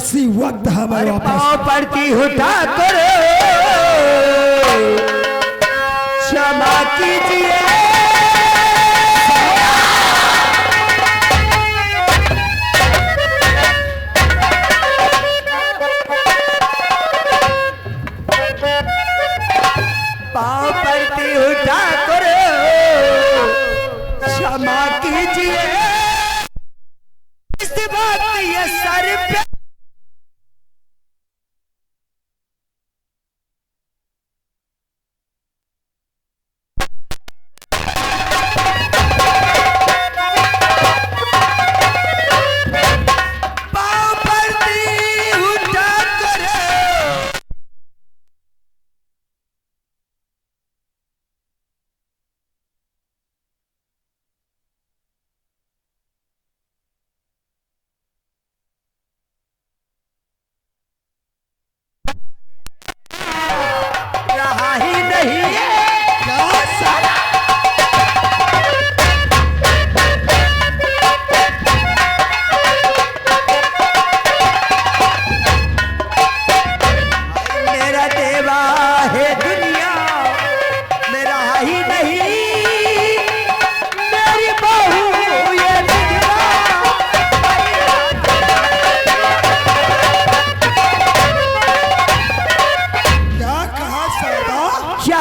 इसी वक्त हमें पाँव पड़ती उठा करो, क्षमा कीजिए। पाँव पड़ती उठा करो, क्षमा कीजिए। इस बात ये सर पे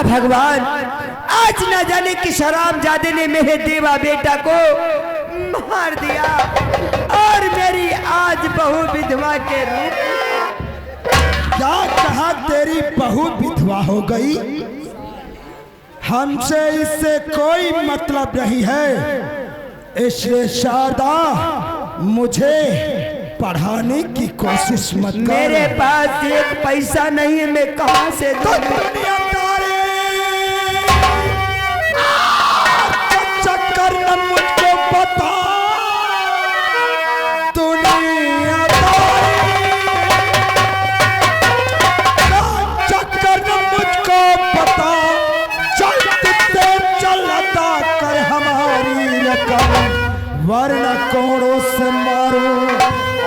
भगवान, आज न जाने कि हरामजादे ने मेरे देवा बेटा को मार दिया और मेरी आज बहू विधवा के रूप। क्या कहा तेरी बहू विधवा हो गई? हमसे इससे कोई मतलब नहीं है, इसलिए शारदा मुझे पढ़ाने की कोशिश मत कर। मेरे पास एक पैसा नहीं है, मैं कहां से मुझको बता, चक्कर मुझको बता, चलते चल अदा कर हमारी रकम, वरना कोड़ों से मारो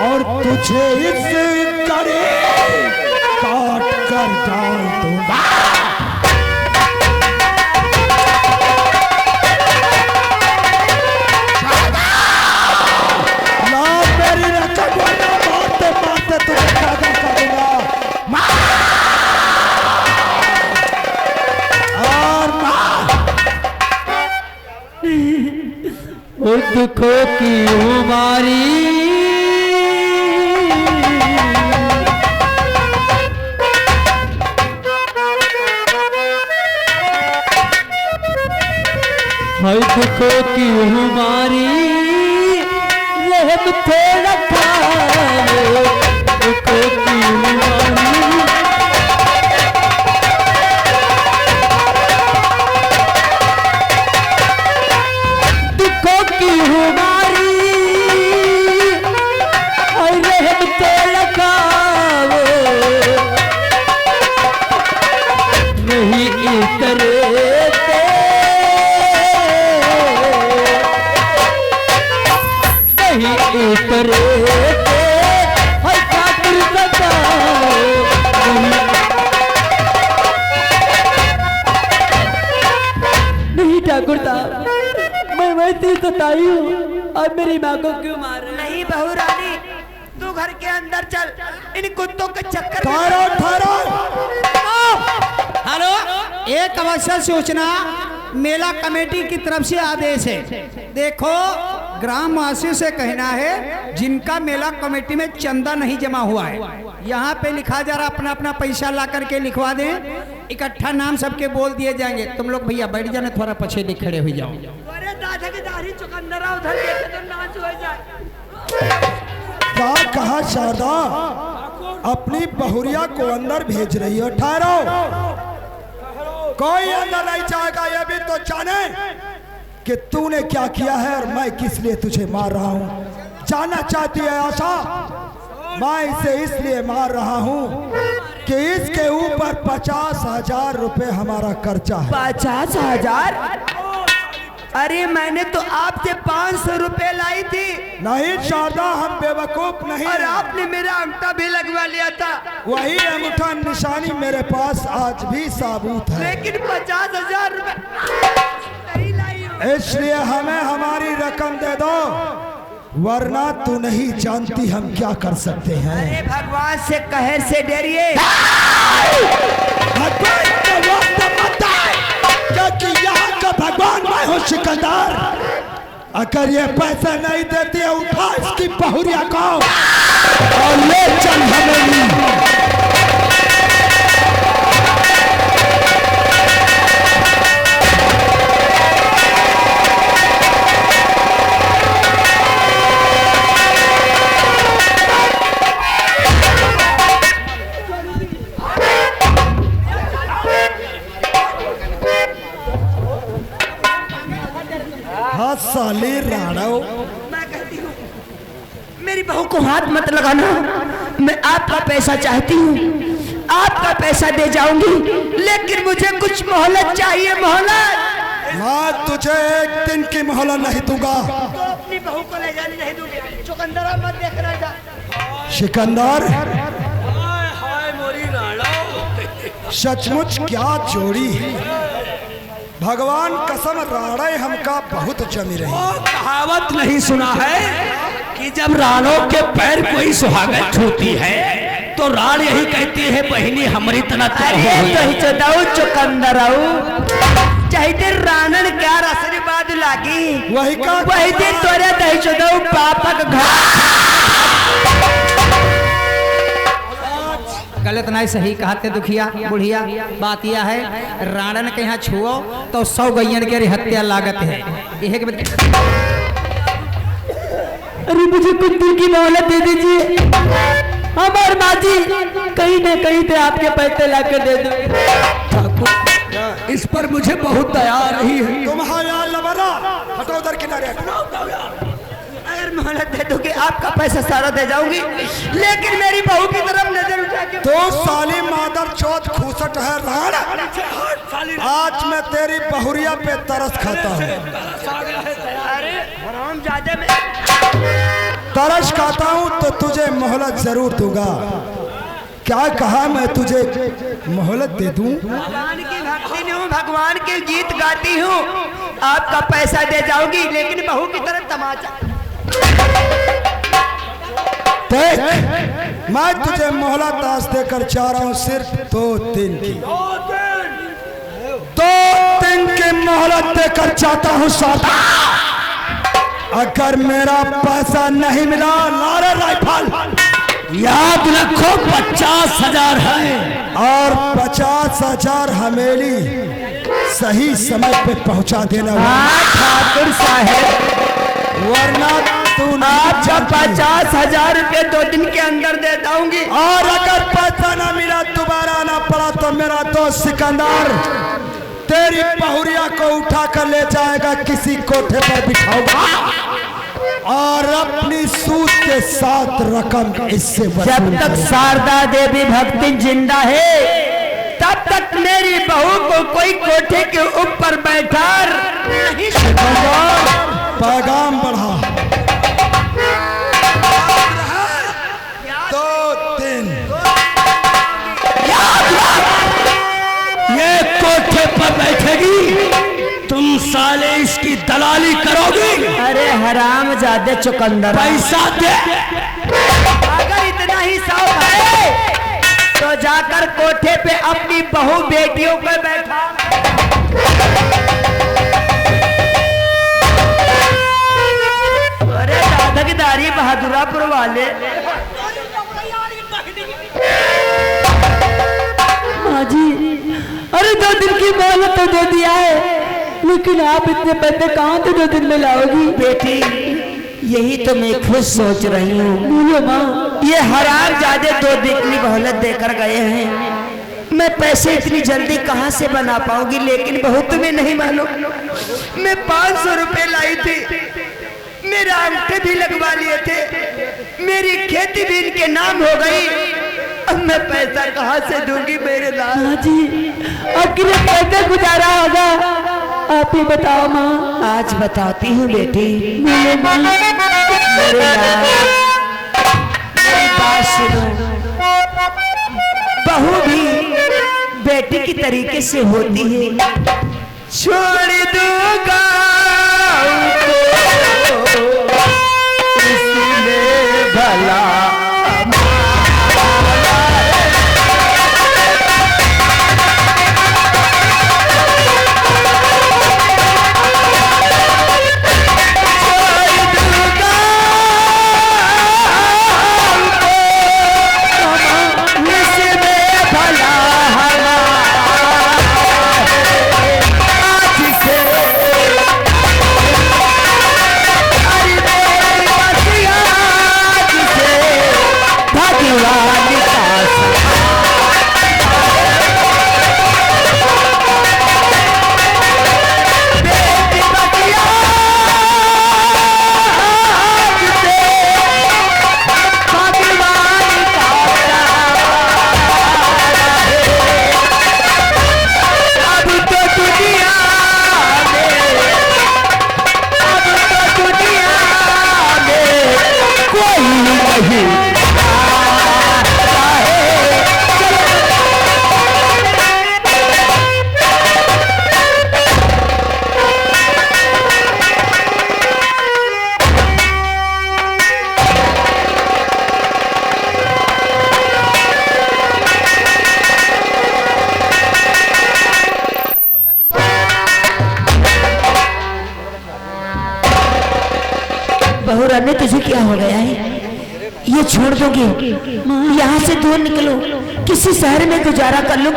और तुझे इस कड़ी काट कर डाल दूंगा। दुखों की उमारी हर दुखों की उमारी रहम थे रखा, दुखों की उमारी ताई हूँ, अब मेरी माँ को क्यों मार रहे? नहीं बहू रानी, तू घर के अंदर चल, इन कुत्तों के चक्कर में। ठहरो। हेलो, एक अवश्य सूचना मेला कमेटी की तरफ से आदेश है। देखो, ग्राम वासियों से कहना है जिनका मेला कमेटी में चंदा नहीं जमा हुआ है, यहाँ पे लिखा जा रहा, अपना अपना पैसा ला करके लिखवा दें, इकट्ठा नाम सबके बोल दिए जाएंगे। तुम लोग भैया बैठ जाने, थोड़ा पीछे खड़े हो जाओ। क्या कहा शारदा, अपनी बहुरिया को अंदर भेज रही हो? ठहरो, कोई अंदर नहीं जाएगा। ये भी तो जाने कि तूने क्या किया है और मैं किस लिए तुझे मार रहा हूँ। जानना चाहती है आशा? मैं इसे इसलिए मार रहा हूँ कि इसके ऊपर 50,000 रुपए हमारा कर्जा है। 50,000? अरे मैंने तो आपसे 500 रुपए लाई थी नहीं शारदा, हम बेवकूफ नहीं और हैं। आपने मेरा अंगूठा भी लगवा लिया था, वही अंगूठा निशानी मेरे पास आज भी साबूत है। लेकिन 50,000 रुपए नहीं लाई हूं। इसलिए हमें हमारी रकम दे दो, वरना तू नहीं जानती हम क्या कर सकते हैं। अरे भगवान से कहर से डरिए। भगवान का वास्ता मत आए, क्योंकि यहाँ का भगवान मैं हूँ सिकंदर। अगर ये पैसा नहीं देती है, उठा इसकी बहुरिया को और ले चल हमें। हाँ साली राड़ो, मैं कहती हूँ मेरी बहू को हाथ मत लगाना। मैं आपका पैसा चाहती हूँ, आपका पैसा दे जाऊंगी, लेकिन मुझे कुछ मोहलत चाहिए। मोहलत मैं तुझे एक दिन की मोहलत नहीं दूंगा। तो अपनी बहू को ले जाने नहीं दूंगी। चुकंदरा मत देख रहा था। सिकंदर, सचमुच क्या जोड़ी है। भगवान कसम, राड़े हमका बहुत जमी रही। कहावत नहीं सुना है कि जब राणों के पैर कोई सुहागत छूती है तो राण यही कहती है बहनी हमारी तना अरे तो ही चदाऊ चुकंदराऊ चाहते रानन क्या रसरी बाद लागी वही का वही दिन तोरे दही चदाऊ पापक घर। गलत नहीं सही कहते दुखिया बुढ़िया। बात यह है राणन के यहाँ छुओ तो 100 गैयन के हत्या लागत है। यह अरे मुझे कुछ दिन की मोहलत दे दीजिए। हमारे माँ जी कहीं न कहीं से आपके पैसे ला कर दे दो। इस पर मुझे बहुत दया आ रही है। तुम्हारा लबरा हटो उधर किनारे। अगर मोहलत दे दोगे आपका पैसा सारा दे जाऊंगी, लेकिन मेरी बहू की तरफ नजर उठा के तो साली मादर चौथ खूसट है राण। आज मैं तेरी बहुरिया पे तरस खाता हूँ। अरे हरामजादे में तरस खाता हूँ तो तुझे मोहलत जरूर दूंगा। क्या कहा, मैं तुझे मोहलत दे दूं? भगवान की भक्ति नहीं हूँ, भगवान के गीत गाती हूँ। आपका पैसा दे जाऊंगी, लेकिन बहू की तरफ तमाचा। देख, मैं तुझे मोहलत आज देकर चाह रहा हूँ सिर्फ 2 दिन की। 2 दिन की मोहलत देकर चाहता हूँ सादा। अगर मेरा पैसा नहीं मिला, लारे राइफल याद रखो 50,000 है और 50,000 हमेली सही समय पे पहुंचा देना, ठाकुर साहब, वरना तू आपका 50,000 रुपये 2 दिन के अंदर दे दूंगी। और अगर पैसा ना मिला, दोबारा आना पड़ा, तो मेरा दोस्त सिकंदर तेरी बहुरिया को उठा कर ले जाएगा, किसी कोठे पर बिठाऊंगा और अपनी सूद के साथ रकम इससे जब तक शारदा देवी भक्ति जिंदा है, तब तक मेरी बहू को कोई कोठे के ऊपर बैठा नहीं सकता। पैगाम बढ़ा। 2 दिन ये कोठे पर बैठेगी, तुम साले इसकी दलाली करोगी। अरे हराम जादे चुकंदर, पैसा दे। अगर इतना ही शौक है तो जाकर कोठे पे अपनी बहू बेटियों को बैठा। अरे दादागिरी बहादुरापुर वाले, माँ जी अरे 2 दिन की मोहलत तो दे दिया है, लेकिन आप इतने पैसे कहाँ से 2 दिन में लाओगी? बेटी यही तो मैं खुद सोच रही हूँ। बोलो माँ। ये हराम जादे 2 दिन की मोहलत देकर गए हैं, मैं पैसे इतनी जल्दी कहाँ से बना पाऊंगी। लेकिन बहुत तुम्हें नहीं मालूम, मैं 500 रुपए लाई थी, मेरे अंगूठे भी लगवा लिए थे, मेरी खेती भी इनके नाम हो गई। अब मैं पैसा कहाँ से दूंगी मेरे लाल? माँ जी अब कितने पैसे गुजारा होगा? आप ही बताओ माँ। आज बताती हूँ बेटी। बोलो माँ। मेरे लाल, मेरी बात सुनो। बहू भी बेटी की तरीके से होती है। छोड़ दूंगा इसमें भला तुझे क्या हो गया है? ये छोड़ दोगे? यहाँ से दूर निकलो, किसी शहर में गुजारा कर लो।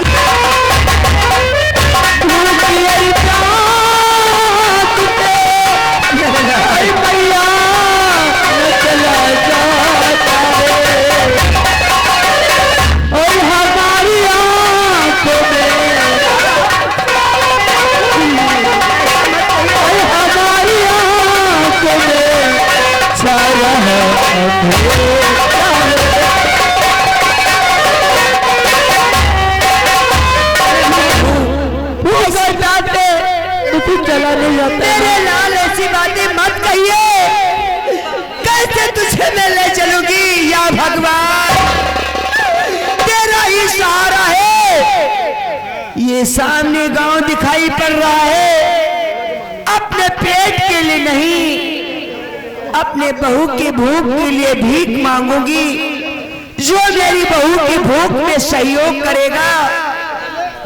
चला नहीं जाता। मेरे लाल ऐसी बातें मत कहिए। कैसे तुझे मैं ले चलूंगी? या भगवान, तेरा ही सहारा है। ये सामने गांव दिखाई पड़ रहा है। अपने पेट के लिए नहीं, अपने बहू की भूख के लिए भीख मांगूंगी। जो मेरी बहू की भूख में सहयोग करेगा,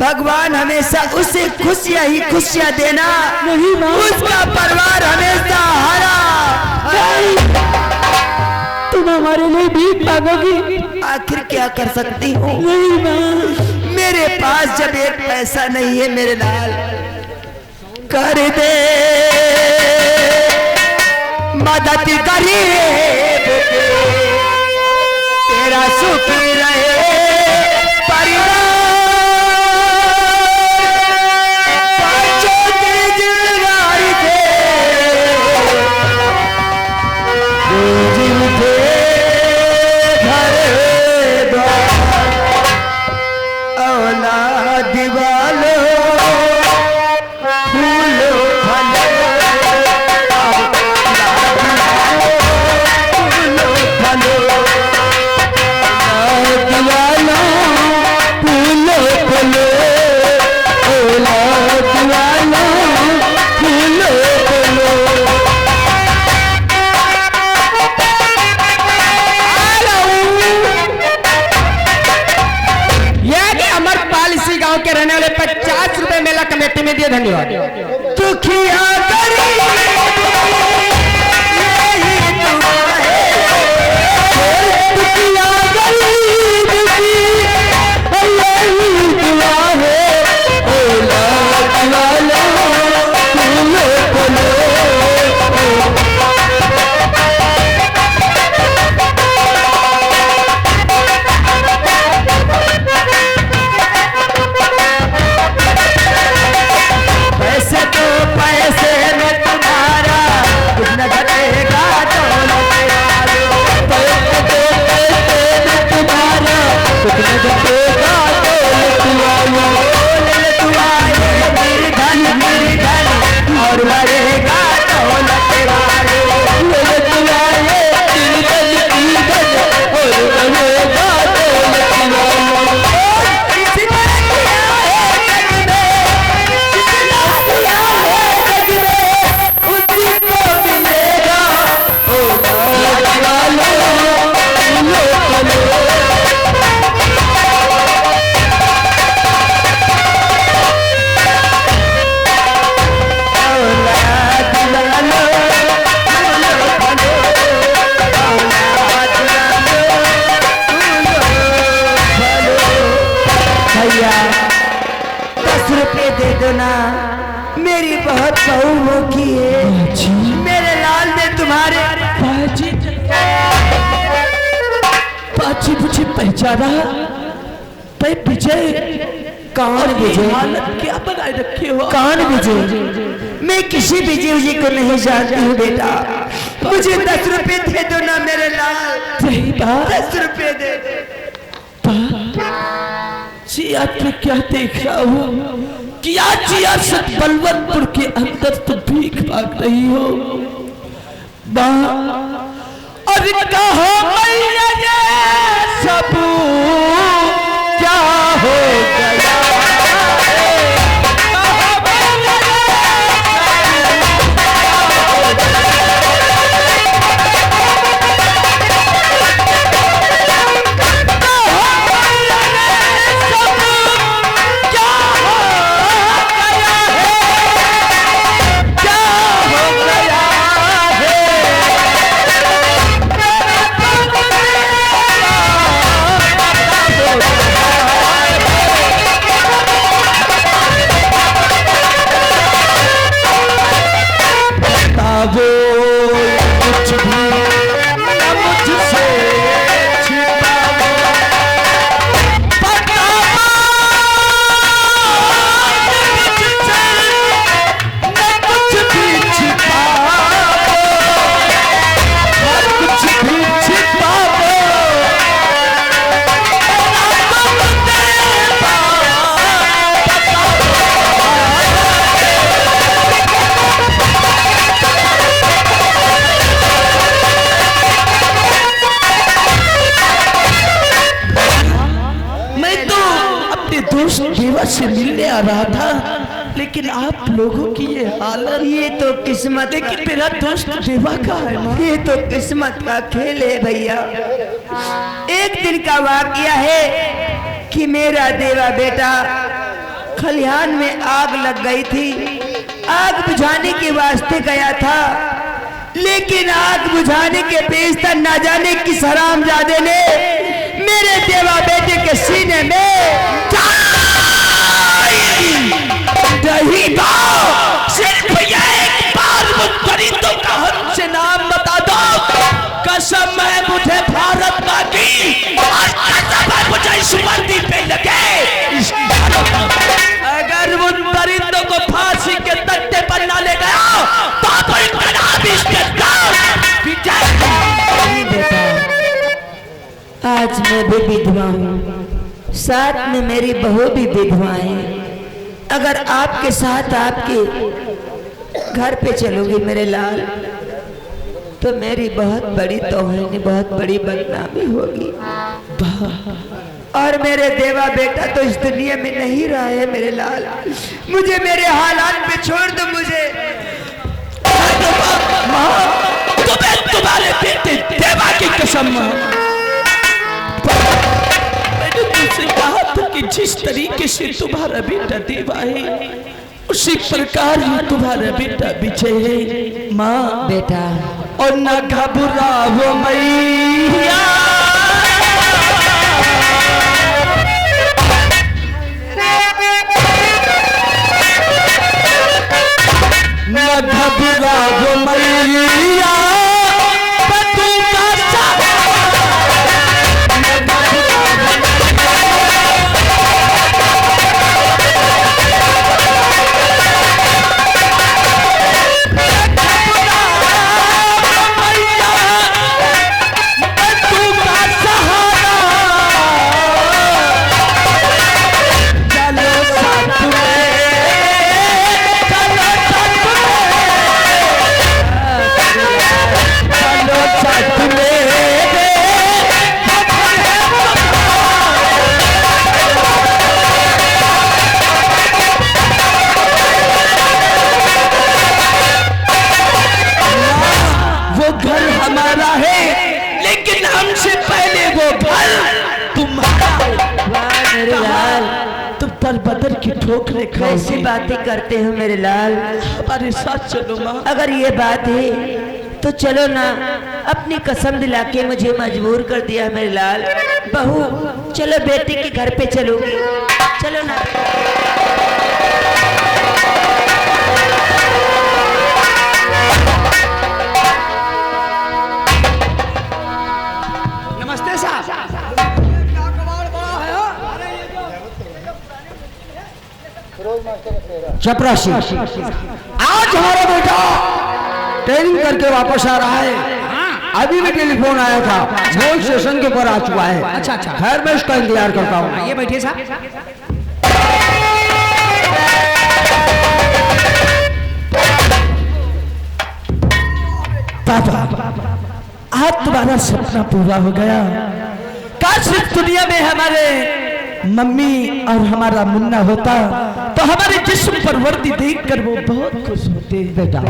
भगवान हमेशा उसे खुशियां ही खुशियां देना। नहीं माँ, उसका परिवार हमेशा हरा। तुम हमारे लिए भीख मांगोगी? आखिर क्या कर सकती हूँ? नहीं माँ, मेरे पास जब एक पैसा नहीं है मेरे लाल, कर दे मदद करिए, तेरा सुखी रहे परिवार। के रहने वाले 50 रुपए मेला कमेटी में दिए। धन्यवाद। दुखिया पैसे भैया 10 रुपए दे दो ना, मेरी बहुत बहू भूखी है। मेरे लाल ने तुम्हारे पाची मुझे पहचाना। भाई विजय, कौन विजय? हालत क्या बनाए रखे हो? कौन विजय? मैं किसी विजय को नहीं जानती हूँ बेटा। मुझे 10 रुपए दे दो ना मेरे लाल। सही बात। 10 रुपए दे दो। जी आप मैं क्या देख रहा हूँ कि आज जी आज बलवंतपुर के अंदर तो भीख मांग रही हो। और कहो मैया ये सब क्या हो गया? से मिलने आ रहा था, लेकिन आप लोगों की ये हालत। ये तो किस्मत, लेकिन मेरा दोस्त देवा का है मां। ये तो किस्मत का खेल है भैया। एक दिन का वाकया है कि मेरा देवा बेटा खलिहान में आग लग गई थी। आग बुझाने के वास्ते गया था, लेकिन आग बुझाने के बेस्तर ना जाने किस हरामजादे ने मेरे देवा बेटे के सीने में सिर्फ एक बार मुनफरिदों का हमसे नाम बता दो। कसम है मुझे भारत माँ की, और कसम है मुझे इस वर्दी पे लगे। अगर मुनफरिदों को फांसी के तख्ते पर ना ले गया तो इनकलाबी आज मैं भी विधवा हूँ, साथ में मेरी बहू भी विधवा है। अगर आपके साथ आपके घर पे चलोगी मेरे लाल, तो मेरी बहुत बड़ी तौहीन, बहुत बड़ी बदनामी होगी। और मेरे देवा बेटा तो इस दुनिया में नहीं रहा है मेरे लाल। मुझे मेरे हालात पे छोड़ दो। मुझे तुम्हारे बेटे देवा की कसम, मैंने तुमसे कहा था कि जिस तरीके से तुम्हारा बेटा देवा है, उसी प्रकार ही तुम्हारा बेटा विजय है माँ। बेटा और न घबराओ मैया, न घबराओ मैया, बदर की ठोकरे खाओ। कैसी बातें करते हो मेरे लाल। हमारे साथ चलो माँ। अगर ये बात है तो चलो ना। अपनी कसम दिला के मुझे मजबूर कर दिया मेरे लाल। बहू चलो बेटे के घर पे चलोगी। चलो ना। नमस्ते साहब। चपरासी, आज हमारा बेटा ट्रेनिंग करके वापस आ रहा है। अभी भी टेलीफोन आया था, वो स्टेशन के ऊपर आ चुका है। अच्छा अच्छा, खैर मैं उसका इंतजार करता हूँ। ये बैठिए साहब। पापा, आज तुम्हारा सपना पूरा हो गया। काश इस दुनिया में हमारे मम्मी और हमारा मुन्ना होता तो हमारे जिस्म पर वर्दी देखकर वो बहुत खुश होते। बेटा,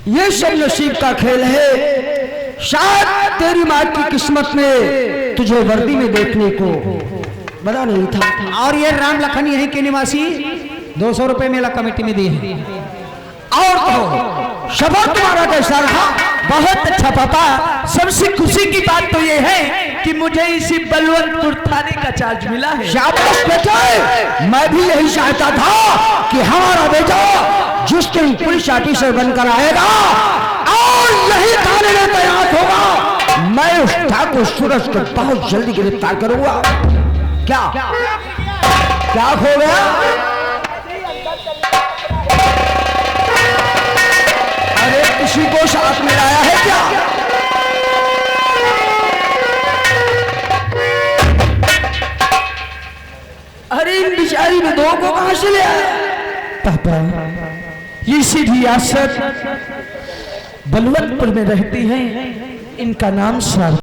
ये सब नसीब का खेल है। शायद तेरी माँ की किस्मत में तुझे वर्दी में देखने को बना नहीं था। और ये राम लखन यहीं के निवासी 200 रुपए मेला कमेटी में दिए हैं। और तो सफर तुम्हारा कैसा रहा? बहुत अच्छा पापा। सबसे खुशी की बात तो ये है कि मुझे इसी बलवंतपुर थाने का चार्ज मिला है। शाबाश बेटे, मैं भी यही चाहता था कि हमारा बेटा जिस दिन पुलिस ऑफिसर बनकर आएगा और यही थाने में तैनात होगा, मैं उस ठाकुर सूरज को बहुत जल्दी गिरफ्तार करूंगा। क्या क्या हो गया? अरे किसी को साथ में लाया है क्या? अरे इन बिचारी विधवाओं को कहां से ले आया? पापा, ये सीधी आसत बलवंतपुर में रहती हैं। इनका नाम सार